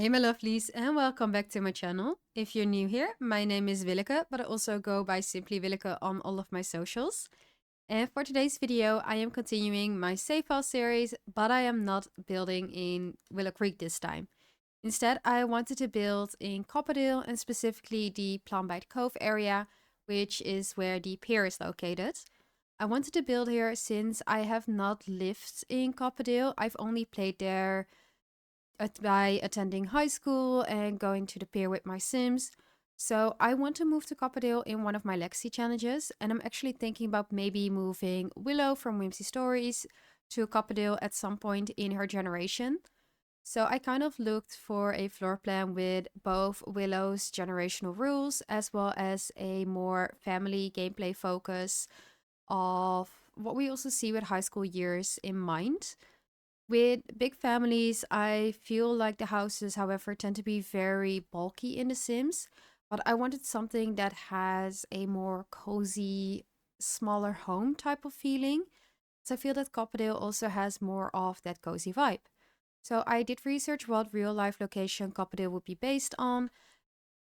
Hey my lovelies and welcome back to my channel. If you're new here, my name is Willeke, but I also go by SimplyWilleke on all of my socials. And for today's video, I am continuing my save file series, but I am not building in Willow Creek this time. Instead, I wanted to build in Copperdale and specifically the Plumbite Cove area, which is where the pier is located. I wanted to build here since I have not lived in Copperdale. I've only played there by attending high school and going to the pier with my Sims. So I want to move to Copperdale in one of my legacy challenges, and I'm actually thinking about maybe moving Willow from Whimsy Stories to Copperdale at some point in her generation. So I kind of looked for a floor plan with both Willow's generational rules as well as a more family gameplay focus of what we also see with high school years in mind. With big families, I feel like the houses, however, tend to be very bulky in The Sims, but I wanted something that has a more cozy, smaller home type of feeling. So I feel that Copperdale also has more of that cozy vibe. So I did research what real life location Copperdale would be based on,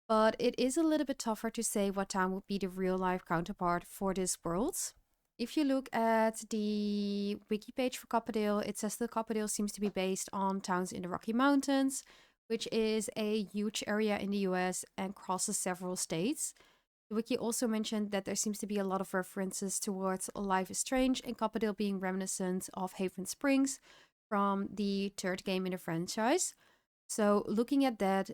but it is a little bit tougher to say what town would be the real life counterpart for this world. If you look at the wiki page for Copperdale, it says that Copperdale seems to be based on towns in the Rocky Mountains, which is a huge area in the US and crosses several states. The wiki also mentioned that there seems to be a lot of references towards Life is Strange and Copperdale being reminiscent of Haven Springs from the third game in the franchise. So looking at that,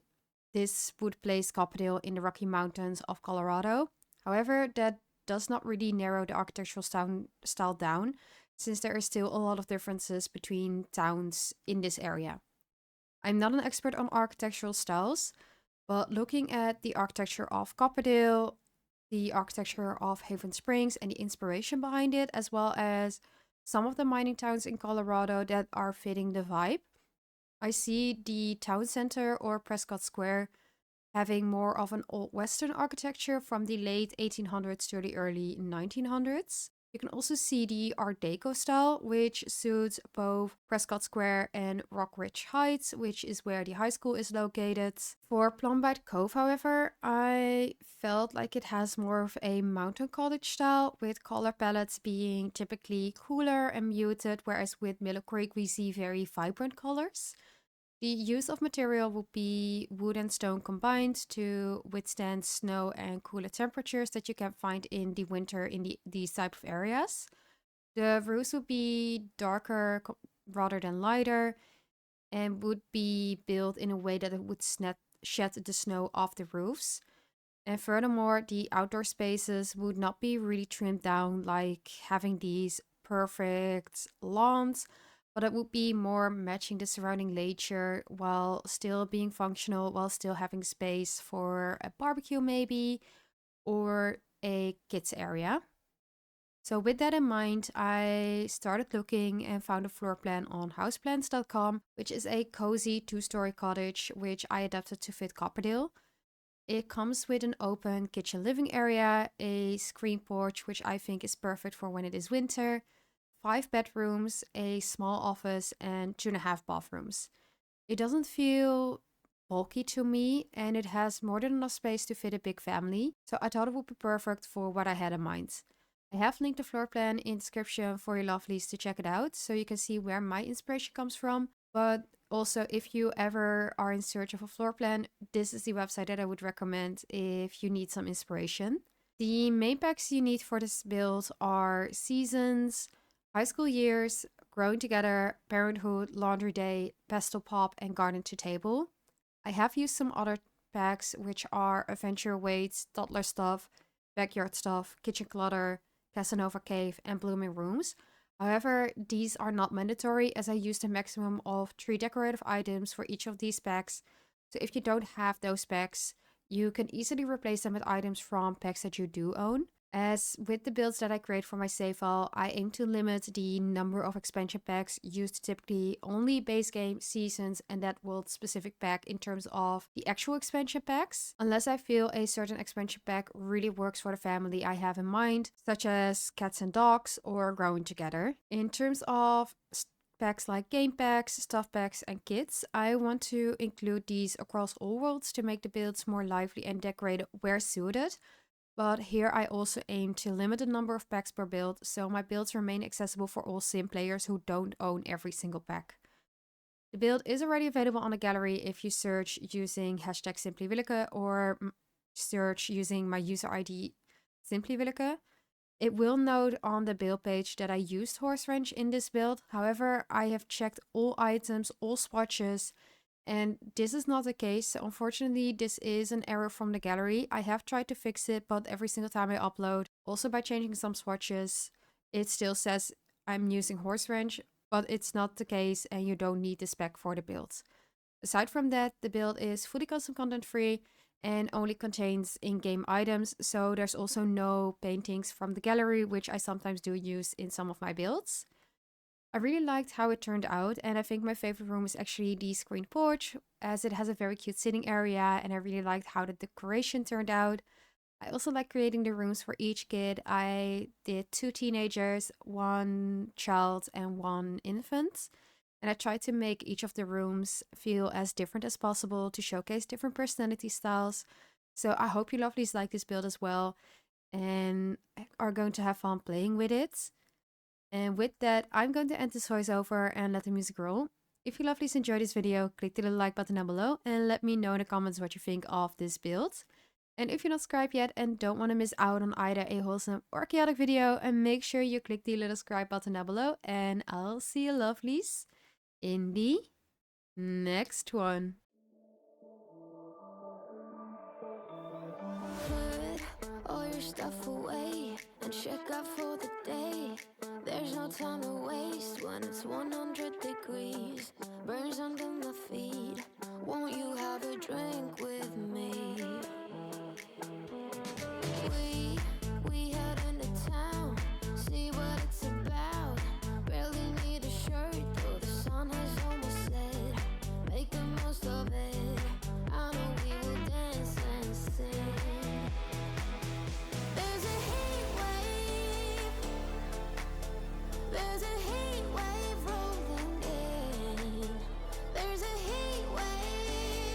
this would place Copperdale in the Rocky Mountains of Colorado. However, that does not really narrow the architectural style down, since there is still a lot of differences between towns in this area. I'm not an expert on architectural styles, but looking at the architecture of Copperdale, the architecture of Haven Springs, and the inspiration behind it, as well as some of the mining towns in Colorado that are fitting the vibe, I see the town center or Prescott Square having more of an old Western architecture from the late 1800s to the early 1900s. You can also see the Art Deco style, which suits both Prescott Square and Rock Ridge Heights, which is where the high school is located. For Plumbite Cove, however, I felt like it has more of a mountain cottage style, with color palettes being typically cooler and muted, whereas with Willow Creek we see very vibrant colors. The use of material would be wood and stone combined to withstand snow and cooler temperatures that you can find in the winter in these type of areas. The roofs would be darker rather than lighter and would be built in a way that it would shed the snow off the roofs. And furthermore, the outdoor spaces would not be really trimmed down like having these perfect lawns, but it would be more matching the surrounding nature while still being functional, while still having space for a barbecue maybe, or a kids area. So with that in mind, I started looking and found a floor plan on houseplans.com, which is a cozy two-story cottage, which I adapted to fit Copperdale. It comes with an open kitchen living area, a screen porch, which I think is perfect for when it is winter, 5 bedrooms, a small office, and 2.5 bathrooms. It doesn't feel bulky to me, and it has more than enough space to fit a big family, so I thought it would be perfect for what I had in mind. I have linked the floor plan in the description for your lovelies to check it out, so you can see where my inspiration comes from. But also, if you ever are in search of a floor plan, this is the website that I would recommend if you need some inspiration. The main packs you need for this build are Seasons, High School Years, Growing Together, Parenthood, Laundry Day, Pestle Pop, and Garden to Table. I have used some other packs, which are Adventure Weights, Toddler Stuff, Backyard Stuff, Kitchen Clutter, Casanova Cave, and Blooming Rooms. However, these are not mandatory as I used a maximum of 3 decorative items for each of these packs. So if you don't have those packs, you can easily replace them with items from packs that you do own. As with the builds that I create for my save file, I aim to limit the number of expansion packs used, typically only base game, seasons, and that world specific pack in terms of the actual expansion packs, unless I feel a certain expansion pack really works for the family I have in mind, such as cats and dogs or growing together. In terms of packs like game packs, stuff packs, and kits, I want to include these across all worlds to make the builds more lively and decorated where suited. But here I also aim to limit the number of packs per build, so my builds remain accessible for all sim players who don't own every single pack. The build is already available on the gallery if you search using hashtag SimplyWilleke or search using my user ID SimplyWilleke. It will note on the build page that I used horse wrench in this build. However, I have checked all items, all swatches, and this is not the case. So unfortunately, this is an error from the gallery. I have tried to fix it, but every single time I upload, also by changing some swatches, it still says I'm using horse wrench, but it's not the case and you don't need the spec for the build. Aside from that, the build is fully custom content free and only contains in-game items, so there's also no paintings from the gallery, which I sometimes do use in some of my builds. I really liked how it turned out, and I think my favorite room is actually the screen porch, as it has a very cute sitting area, and I really liked how the decoration turned out. I also like creating the rooms for each kid. I did 2 teenagers, 1 child, and 1 infant. And I tried to make each of the rooms feel as different as possible to showcase different personality styles. So I hope you lovelies like this build as well and are going to have fun playing with it. And with that, I'm going to end this voiceover and let the music roll. If you lovelies enjoyed this video, click the little like button down below and let me know in the comments what you think of this build. And if you're not subscribed yet and don't want to miss out on either a wholesome or chaotic video, and make sure you click the little subscribe button down below, and I'll see you lovelies in the next one. Put all your stuff away and check out for the day. There's no time to waste when it's 100 degrees. Burns under my feet. Won't you have a drink with me? We head into town, see what it's about. Barely need a shirt though the sun has almost set. Make the most of it. I know we will dance and sing. There's a heat wave. There's a heat wave rolling in. There's a heat wave.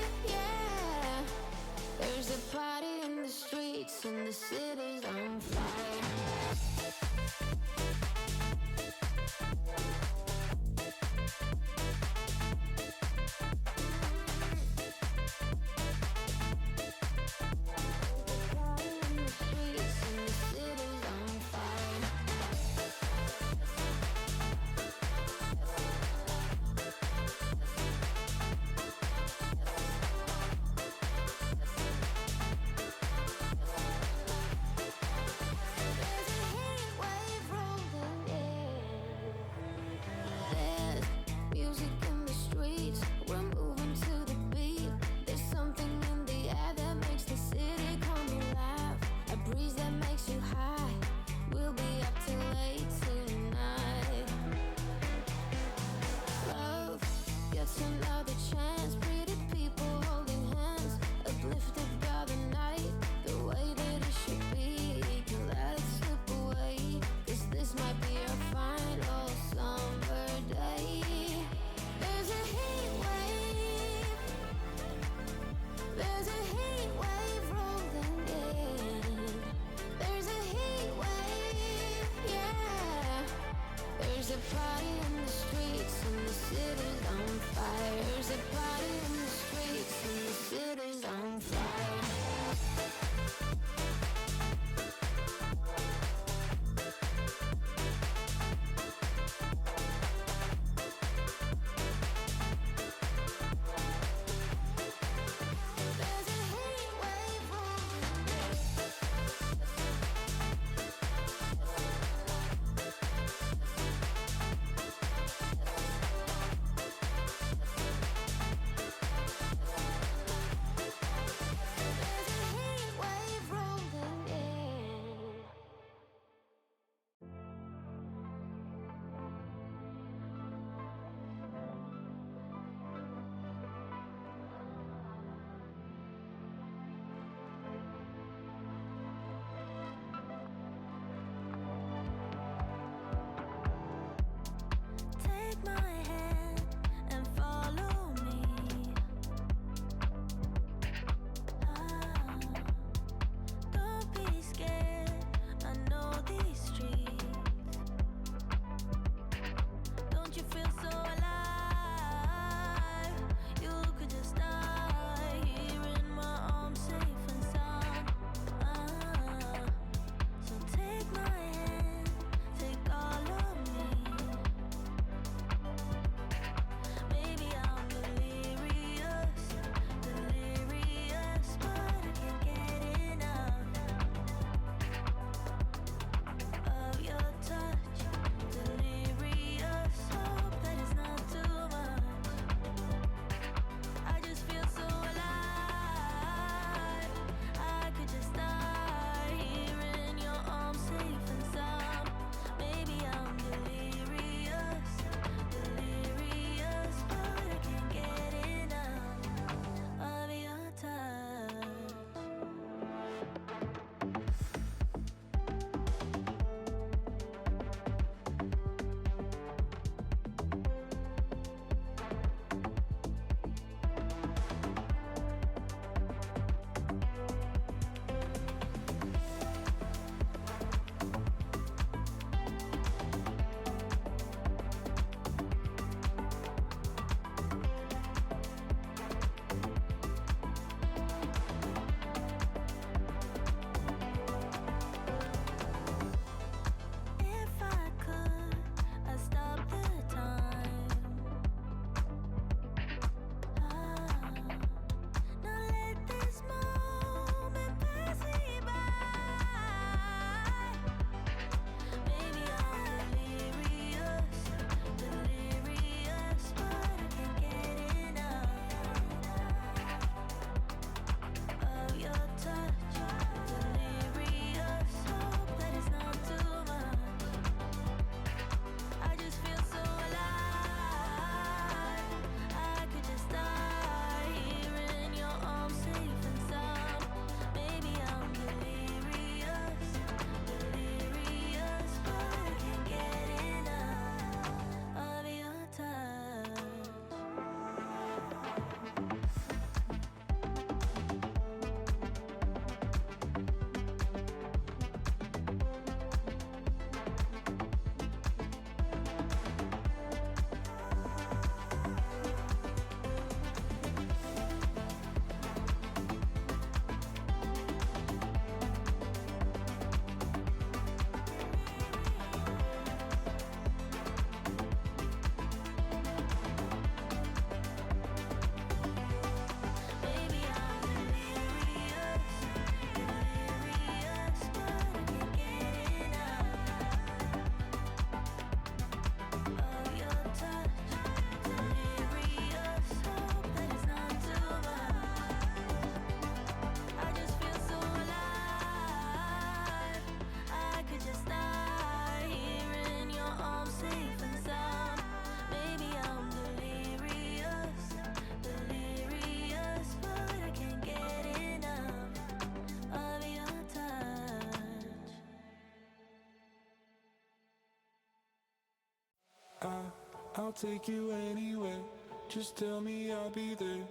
I'll take you anywhere. Just tell me I'll be there.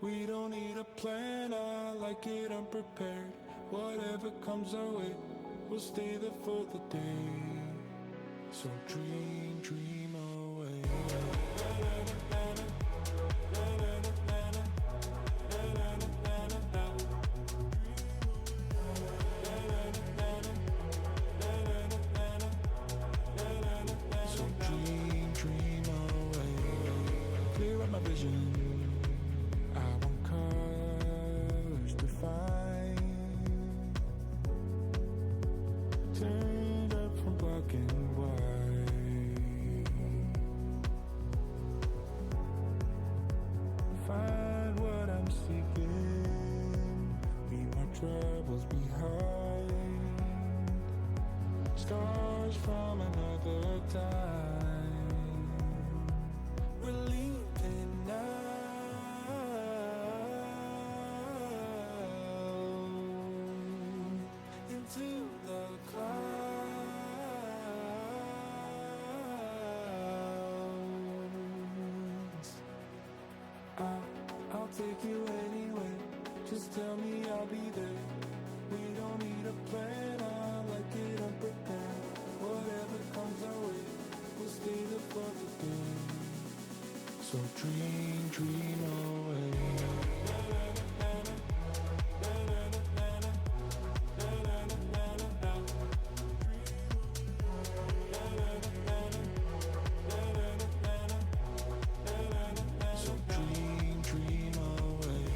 We don't need a plan, I like it unprepared. Whatever comes our way, we'll stay there for the day. So dream, dream away. So dream, dream away. Clear up my vision. I want colors to find. Turned up from black and white. Find what I'm seeking. Leave my troubles behind. Scars from another time. We're leaving now into the clouds. I'll take you anywhere. Just tell me I'll be there. We don't need a plan, I like it unprepared. Whatever comes our way, we'll stay there for the day. So dream, dream away. So dream, dream away.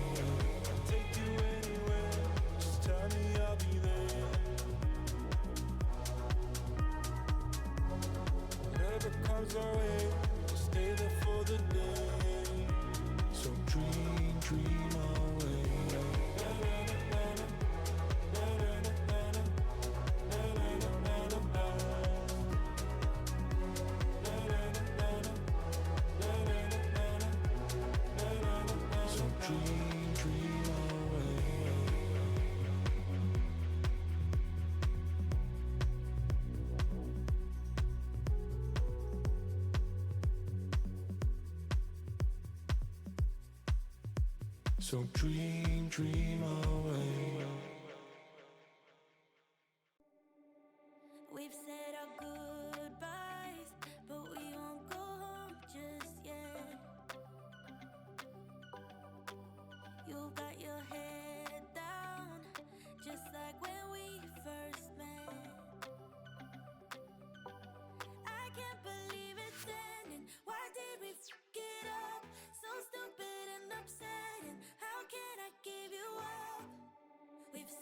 I'll take you anywhere. Just tell me I'll be there. Whatever comes our way, we'll stay there for the day. So dream, dream away. So dream, dream away. So dream, dream away. We've said our goodbyes, but we won't go home just yet. You've got your head down, just like when we first met. I can't believe it's ending. Why did we fuck it up? So stupid and upsetting. How can I give you up? We've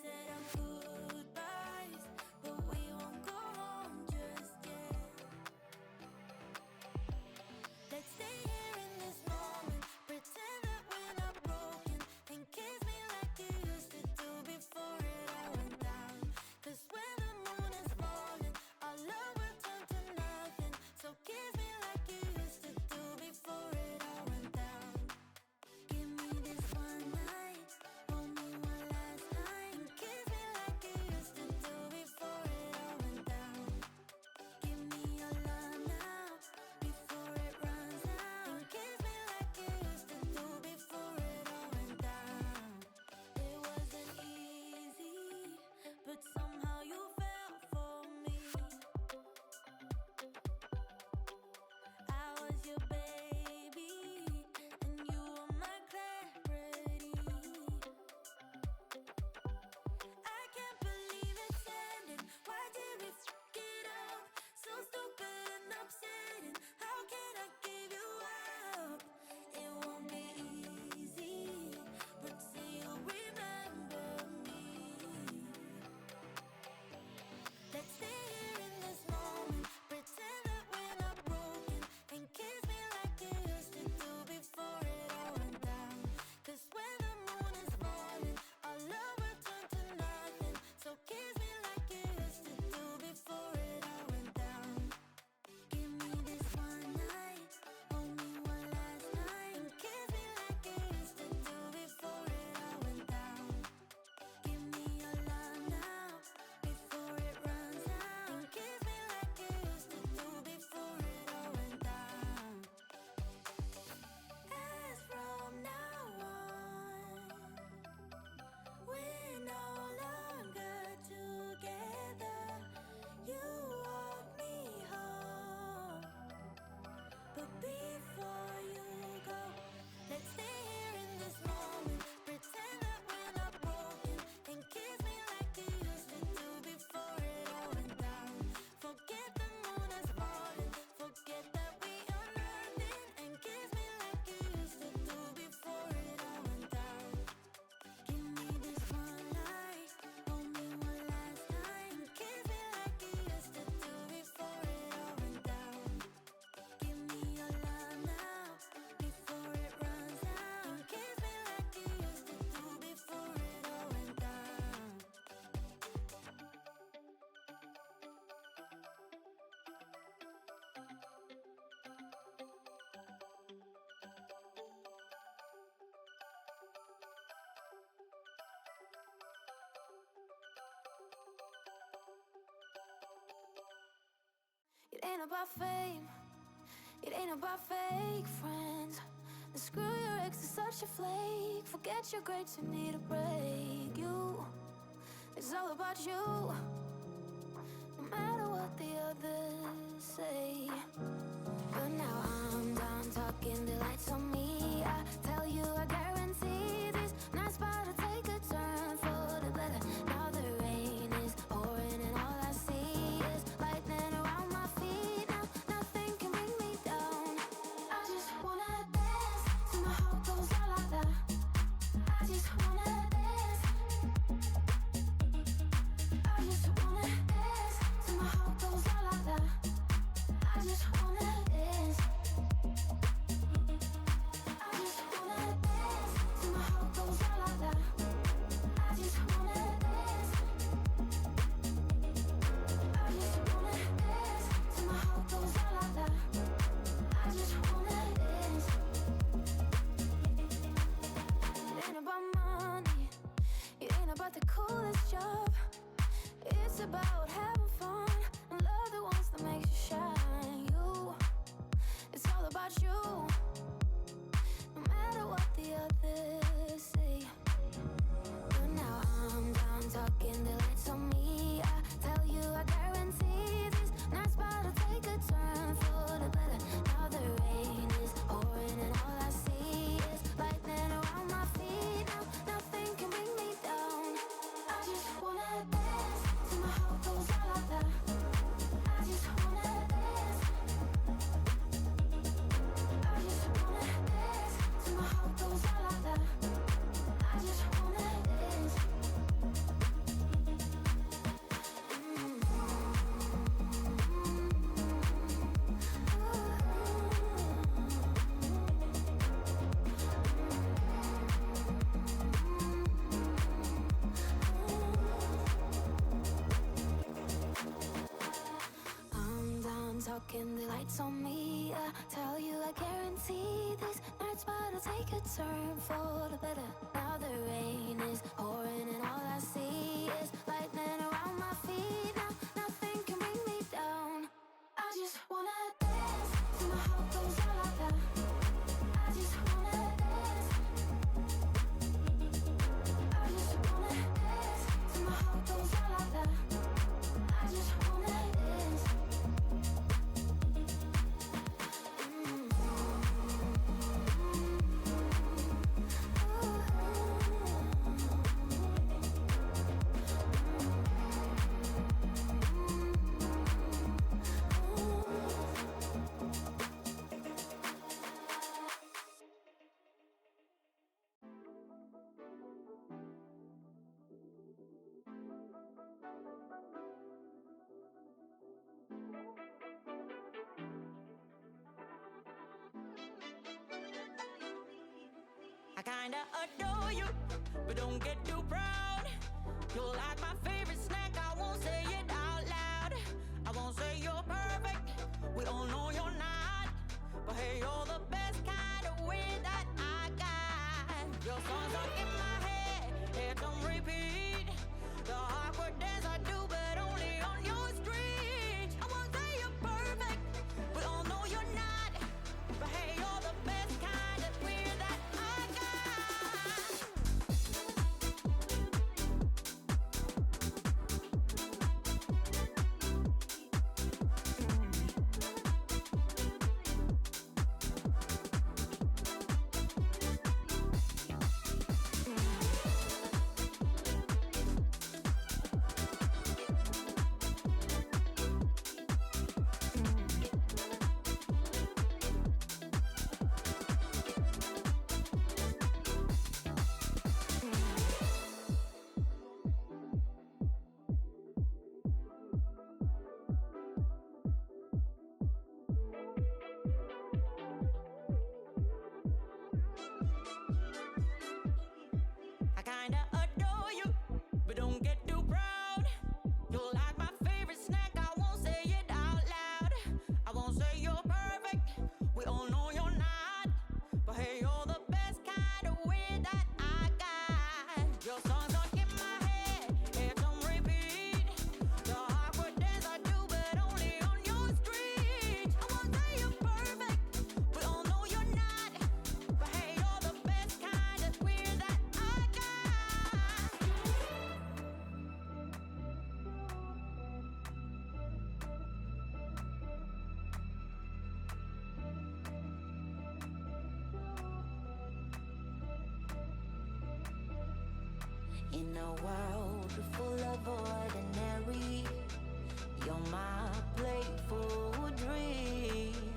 ain't about fame, it ain't about fake friends. And screw your ex, is such a flake. Forget your grades, you need a break. You, it's all about you, no matter what the others say. But now I'm done talking, the lights on me. I tell you, I guarantee this night's about to take a turn for the better. Now the rain is pouring and all I see is lightning around my feet. Now nothing can bring me down. I just wanna dance till my heart goes la la la. I just wanna dance. I just wanna dance till my heart goes la la la. I just wanna dance. I just wanna dance till my heart goes la la la. I just wanna dance. I just wanna dance till my heart goes la la la. I just wanna dance. It ain't about money, it ain't about the coolest job. It's about having fun and love the ones that makes you shine. You, it's all about you, no matter what the others say. But now I'm done talking, the lights on me. I tell you, I guarantee this night's about to take a turn for the better. Now the rain is pouring and all I see is lightning around my feet. Now nothing can bring me down. I just wanna dance till my heart goes la la la. I just wanna dance. I just wanna dance till my heart goes la la la. I just wanna dance. I'm done talking, the lights on me. I tell you, I guarantee this night's about to take a turn for the better. Now the rain is pouring and all I see is lightning around my feet. Now nothing can bring me down. I just wanna dance till my heart goes la la la. I just wanna dance. I just wanna dance till my heart goes la la la. I just wanna dance. I kinda adore you, but don't get too proud. You're like my favorite snack, I won't say it out loud. I won't say you're perfect, we all know you're not. But hey, you're the best kind of way that I got. Your song's stuck in my head, it's on repeat. The awkward dance I do, but only on your street. I won't say you're perfect, we all know you're not. But hey, you're the best kind of queer that I got. In a world full of ordinary, you're my playful dream.